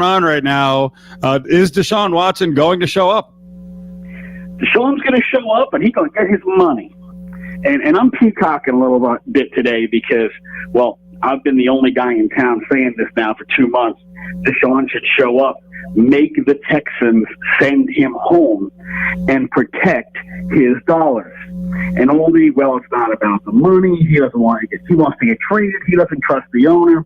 on right now. Is Deshaun Watson going to show up? Deshaun's going to show up, and he's going to get his money. And I'm peacocking a little bit today because, well, I've been the only guy in town saying this now for 2 months. Deshaun should show up, make the Texans send him home, and protect his dollars. And it's not about the money. He wants to get traded. He doesn't trust the owner.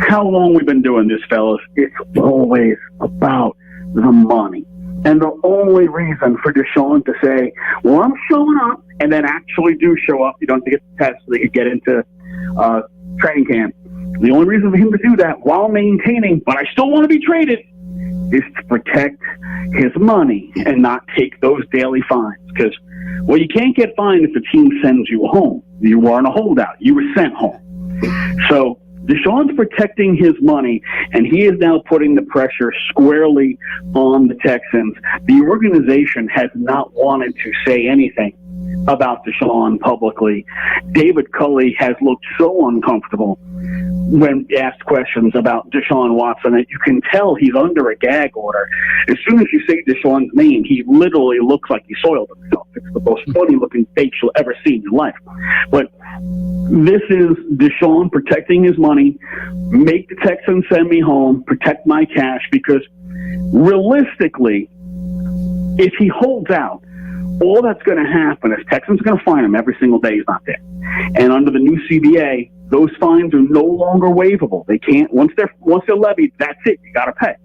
How long we've been doing this, fellas? It's always about the money. And the only reason for Deshaun to say, well, I'm showing up, and then actually do show up, you don't have to get the test so they could get into training camp. The only reason for him to do that while maintaining, but I still want to be traded, is to protect his money and not take those daily fines. Because, well, you can't get fined if the team sends you home. You weren't a holdout. You were sent home. So Deshaun's protecting his money, and he is now putting the pressure squarely on the Texans. The organization has not wanted to say anything about Deshaun publicly. David Culley has looked so uncomfortable when asked questions about Deshaun Watson that you can tell he's under a gag order. As soon as you say Deshaun's name, he literally looks like he soiled himself. It's the most funny-looking face you'll ever see in your life. But this is Deshaun protecting his money, make the Texans send me home, protect my cash, because realistically, if he holds out, all that's going to happen is Texans are going to fine him every single day he's not there. And under the new CBA, those fines are no longer waivable. They can't, once they're levied, that's it. You got to pay.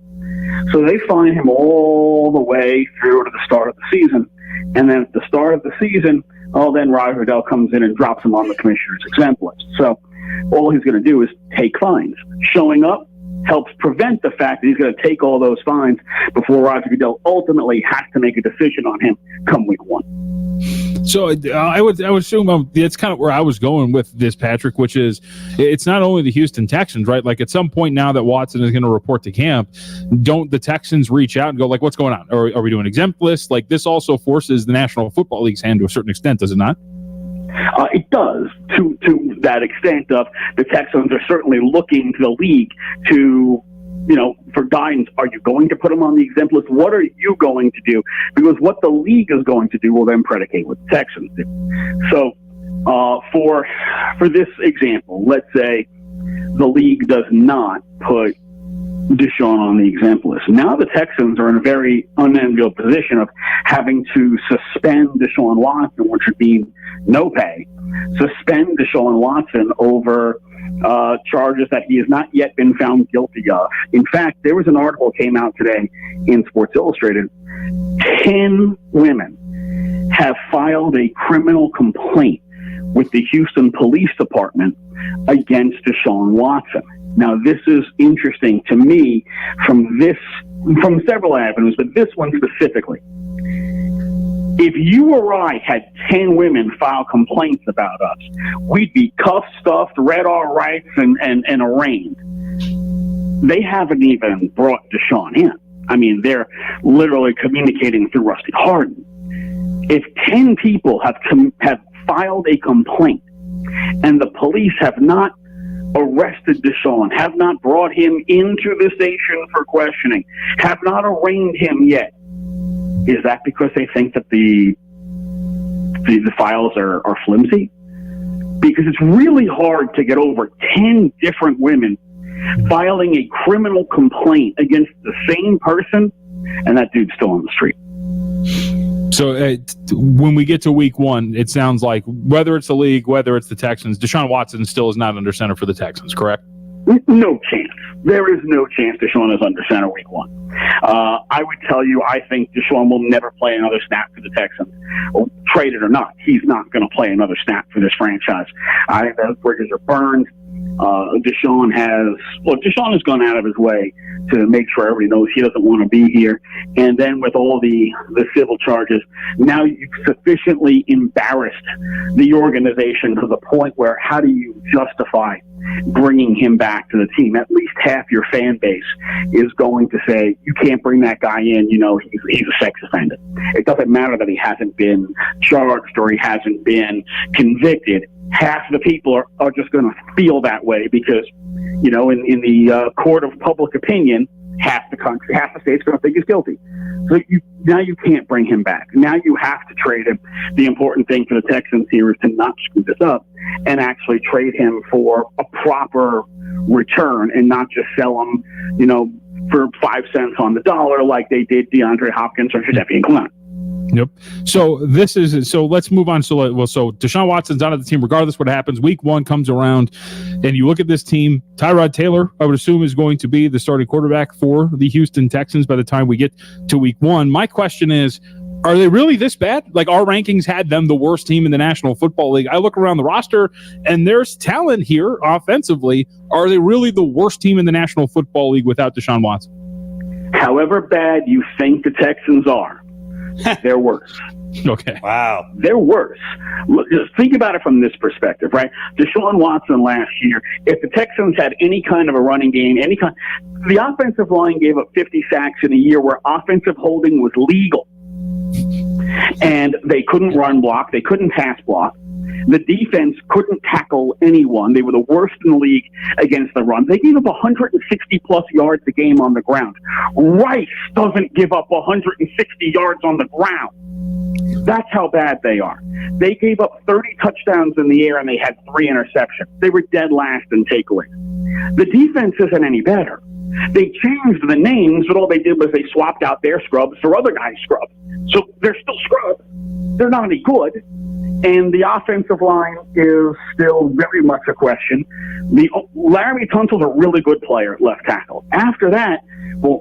So they fine him all the way through to the start of the season. And then at the start of the season, then Roger Goodell comes in and drops him on the commissioner's exempt list. So all he's going to do is take fines. Showing up helps prevent the fact that he's going to take all those fines before Roger Goodell ultimately has to make a decision on him come week 1. So I would assume that's kind of where I was going with this, Patrick, which is it's not only the Houston Texans, right? Like at some point now that Watson is going to report to camp, don't the Texans reach out and go like, what's going on? Or are we doing exempt lists? Like this also forces the National Football League's hand to a certain extent, does it not? It does to that extent of the Texans are certainly looking to the league to, for guidance. Are you going to put them on the exempt list? What are you going to do? Because what the league is going to do will then predicate what the Texans do. So for this example, let's say the league does not put Deshaun on the exempt list. Now the Texans are in a very unenviable position of having to suspend Deshaun Watson, which would mean no pay, suspend Deshaun Watson over charges that he has not yet been found guilty of. In fact, there was an article that came out today in Sports Illustrated. 10 women have filed a criminal complaint with the Houston Police Department against Deshaun Watson. Now, this is interesting to me from several avenues, but this one specifically. If you or I had 10 women file complaints about us, we'd be cuffed, stuffed, read our rights, and arraigned. They haven't even brought Deshaun in. I mean, they're literally communicating through Rusty Harden. If 10 people have filed a complaint and the police have not arrested Deshaun, have not brought him into the station for questioning, have not arraigned him yet, is that because they think that the files are flimsy? Because it's really hard to get over 10 different women filing a criminal complaint against the same person, and that dude's still on the street. So when we get to week 1, it sounds like whether it's the league, whether it's the Texans, Deshaun Watson still is not under center for the Texans, correct? No chance. There is no chance Deshaun is under center week 1. I would tell you, I think Deshaun will never play another snap for the Texans. Traded or not, he's not going to play another snap for this franchise. I think those bridges are burned. Deshaun has gone out of his way to make sure everybody knows he doesn't want to be here. And then with all the civil charges, now you've sufficiently embarrassed the organization to the point where how do you justify bringing him back to the team? At least half your fan base is going to say, you can't bring that guy in, he's a sex offender. It doesn't matter that he hasn't been charged or he hasn't been convicted. Half the people are just going to feel that way because, in the court of public opinion, half the country, half the state's going to think he's guilty. So now you can't bring him back. Now you have to trade him. The important thing for the Texans here is to not screw this up and actually trade him for a proper return and not just sell him, for 5 cents on the dollar like they did DeAndre Hopkins or Jadeveon Clowney. Yep. So let's move on. So Deshaun Watson's out of the team regardless what happens. Week 1 comes around, and you look at this team. Tyrod Taylor, I would assume, is going to be the starting quarterback for the Houston Texans by the time we get to Week 1. My question is, are they really this bad? Like, our rankings had them the worst team in the National Football League. I look around the roster, and there's talent here offensively. Are they really the worst team in the National Football League without Deshaun Watson? However bad you think the Texans are, they're worse. Okay. Wow. They're worse. Look, just think about it from this perspective, right? Deshaun Watson last year, if the Texans had any kind of a running game, the offensive line gave up 50 sacks in a year where offensive holding was legal. And they couldn't run block. They couldn't pass block. The defense couldn't tackle anyone. They were the worst in the league against the run. They gave up 160-plus yards a game on the ground. Rice doesn't give up 160 yards on the ground. That's how bad they are. They gave up 30 touchdowns in the air, and they had 3 interceptions. They were dead last in takeaways. The defense isn't any better. They changed the names, but all they did was they swapped out their scrubs for other guys' scrubs. So they're still scrubs. They're not any good. And the offensive line is still very much a question. Laremy Tunsil's a really good player at left tackle. After that,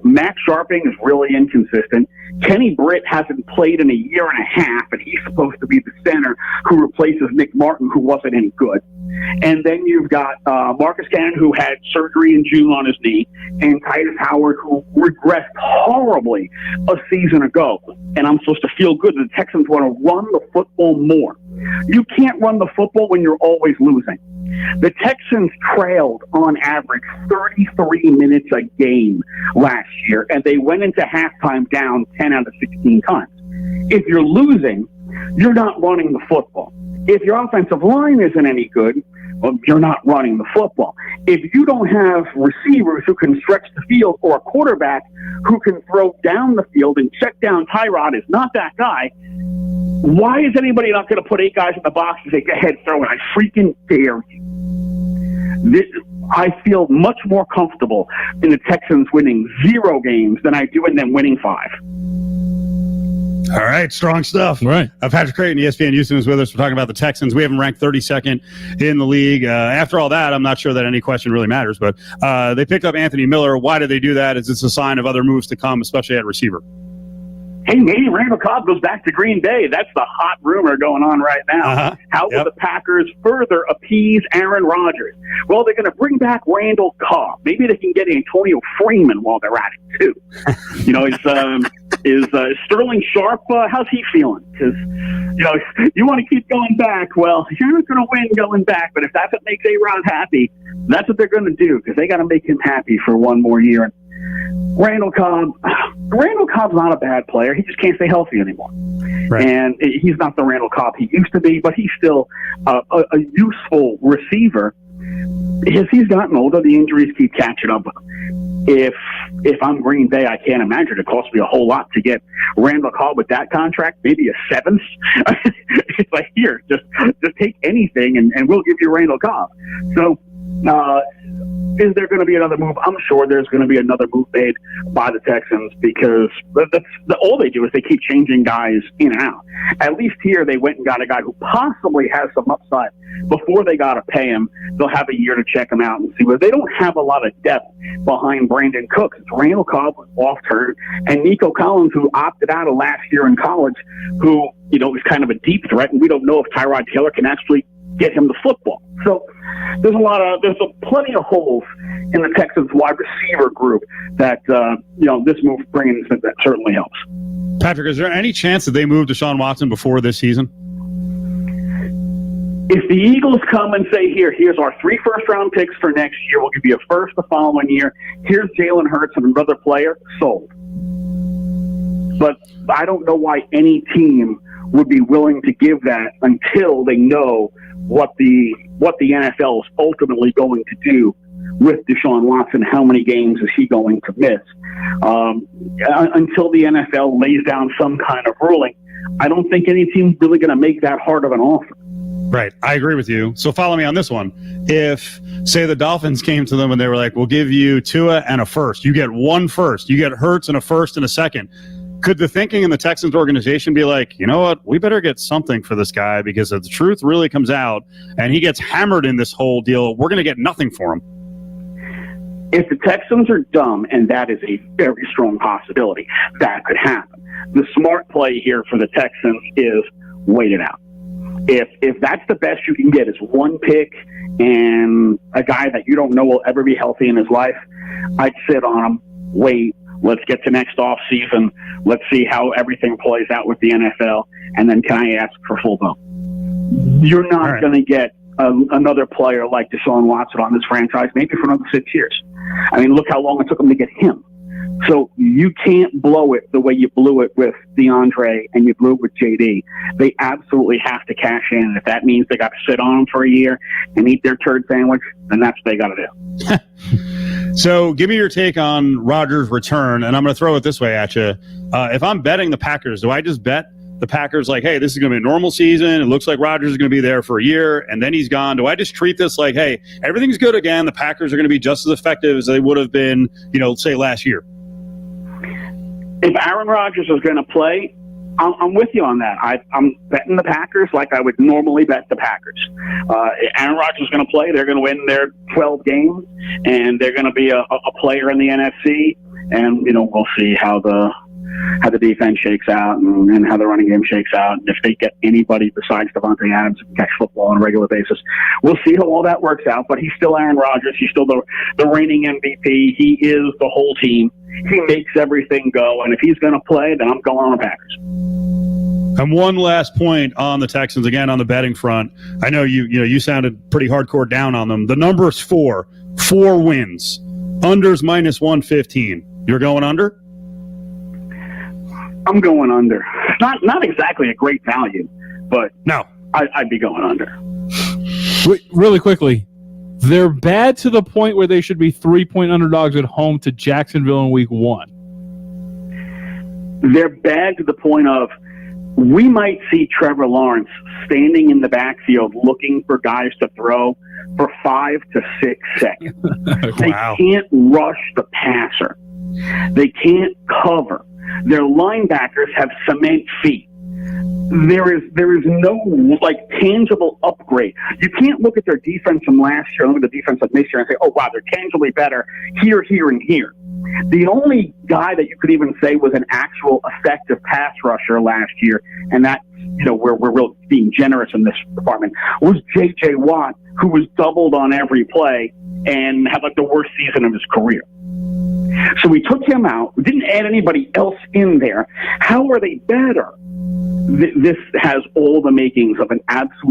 Max Sharping is really inconsistent. Kenny Britt hasn't played in a year and a half, and he's supposed to be the center who replaces Nick Martin, who wasn't any good. And then you've got Marcus Cannon, who had surgery in June on his knee, and Titus Howard, who regressed horribly a season ago. And I'm supposed to feel good that the Texans want to run the football more. You can't run the football when you're always losing. The Texans trailed on average 33 minutes a game last year, and they went into halftime down 10 out of 16 times. If you're losing, you're not running the football. If your offensive line isn't any good, well, you're not running the football. If you don't have receivers who can stretch the field or a quarterback who can throw down the field and check down Tyrod is not that guy, why is anybody not going to put 8 guys in the box and say, go ahead, throw it? I freaking dare you. I feel much more comfortable in the Texans winning 0 games than I do in them winning 5. All right, strong stuff. Right. Patrick Creighton, ESPN Houston, is with us. We're talking about the Texans. We have them ranked 32nd in the league. After all that, I'm not sure that any question really matters, but they picked up Anthony Miller. Why did they do that? Is this a sign of other moves to come, especially at receiver? Hey, maybe Randall Cobb goes back to Green Bay. That's the hot rumor going on right now. How will the Packers further appease Aaron Rodgers? Well, they're going to bring back Randall Cobb. Maybe they can get Antonio Freeman while they're at it, too. Is Sterling Sharp, how's he feeling? Because, you want to keep going back. Well, you're not going to win going back, but if that's what makes A-Rod happy, that's what they're going to do, because they got to make him happy for one more year. And Randall Cobb's not a bad player. He just can't stay healthy anymore. Right. And he's not the Randall Cobb he used to be, but he's still a useful receiver. As he's gotten older, the injuries keep catching up with him. If I'm Green Bay, I can't imagine it costs me a whole lot to get Randall Cobb with that contract, maybe a 7th. It's like, here, just take anything and we'll give you Randall Cobb. So, is there going to be another move? I'm sure there's going to be another move made by the Texans, because all they do is they keep changing guys in and out. At least here they went and got a guy who possibly has some upside before they got to pay him. They'll have a year to check him out and see. But they don't have a lot of depth behind Brandon Cooks. It's Randall Cobb was off-turn, and Nico Collins, who opted out of last year in college, who is kind of a deep threat, and we don't know if Tyrod Taylor can actually get him the football. So there's plenty of holes in the Texans wide receiver group that this move bringing that certainly helps. Patrick, is there any chance that they move Deshaun Watson before this season? If the Eagles come and say, here's our 3 first-round picks for next year, we'll give you a first the following year, here's Jalen Hurts and another player, sold. But I don't know why any team would be willing to give that until they know what the NFL is ultimately going to do with Deshaun Watson. How many games is he going to miss? Until the NFL lays down some kind of ruling, I don't think any team's really going to make that hard of an offer. Right. I agree with you. So follow me on this one. If, say, the Dolphins came to them and they were like, we'll give you Tua and a first. You get one first. You get Hurts and a first and a second. Could the thinking in the Texans organization be like, you know what, we better get something for this guy, because if the truth really comes out and he gets hammered in this whole deal, we're going to get nothing for him? If the Texans are dumb, and that is a very strong possibility, that could happen. The smart play here for the Texans is wait it out. If that's the best you can get is one pick and a guy that you don't know will ever be healthy in his life, I'd sit on him, wait, let's get to next off season, let's see how everything plays out with the NFL, and then can I ask for full vote? You're not going to get another player like Deshaun Watson on this franchise maybe for another 6 years. I mean, look how long it took him to get him. So you can't blow it the way you blew it with DeAndre and you blew it with JD. They absolutely have to cash in. And if that means they got to sit on them for a year and eat their turd sandwich, then that's what they got to do. So give me your take on Rodgers' return, and I'm going to throw it this way at you. If I'm betting the Packers, do I just bet the Packers like, hey, this is going to be a normal season, it looks like Rodgers is going to be there for a year, and then he's gone? Do I just treat this like, hey, everything's good again, the Packers are going to be just as effective as they would have been, say last year? If Aaron Rodgers is going to play, I'm with you on that. I'm betting the Packers like I would normally bet the Packers. Aaron Rodgers is going to play. They're going to win their 12 games, and they're going to be a player in the NFC. And we'll see how the defense shakes out and how the running game shakes out. And if they get anybody besides Devontae Adams who can catch football on a regular basis, we'll see how all that works out. But he's still Aaron Rodgers. He's still the reigning MVP. He is the whole team. He makes everything go. And if he's going to play, then I'm going on the Packers. And one last point on the Texans, again, on the betting front. I know you sounded pretty hardcore down on them. The number is 4 wins. Unders minus 115. You're going under? I'm going under. Not exactly a great value, but no, I'd be going under. Wait, really quickly, they're bad to the point where they should be 3-point underdogs at home to Jacksonville in week 1. They're bad to the point of we might see Trevor Lawrence standing in the backfield looking for guys to throw for 5 to 6 seconds. Wow. They can't rush the passer. They can't cover. Their linebackers have cement feet. There is no tangible upgrade. You can't look at their defense from last year and look at the defense of this year and say, oh wow, they're tangibly better here, and here. The only guy that you could even say was an actual effective pass rusher last year, and that we're real being generous in this department, was J.J. Watt, who was doubled on every play and had the worst season of his career. So we took him out. We didn't add anybody else in there. How are they better? This has all the makings of an absolute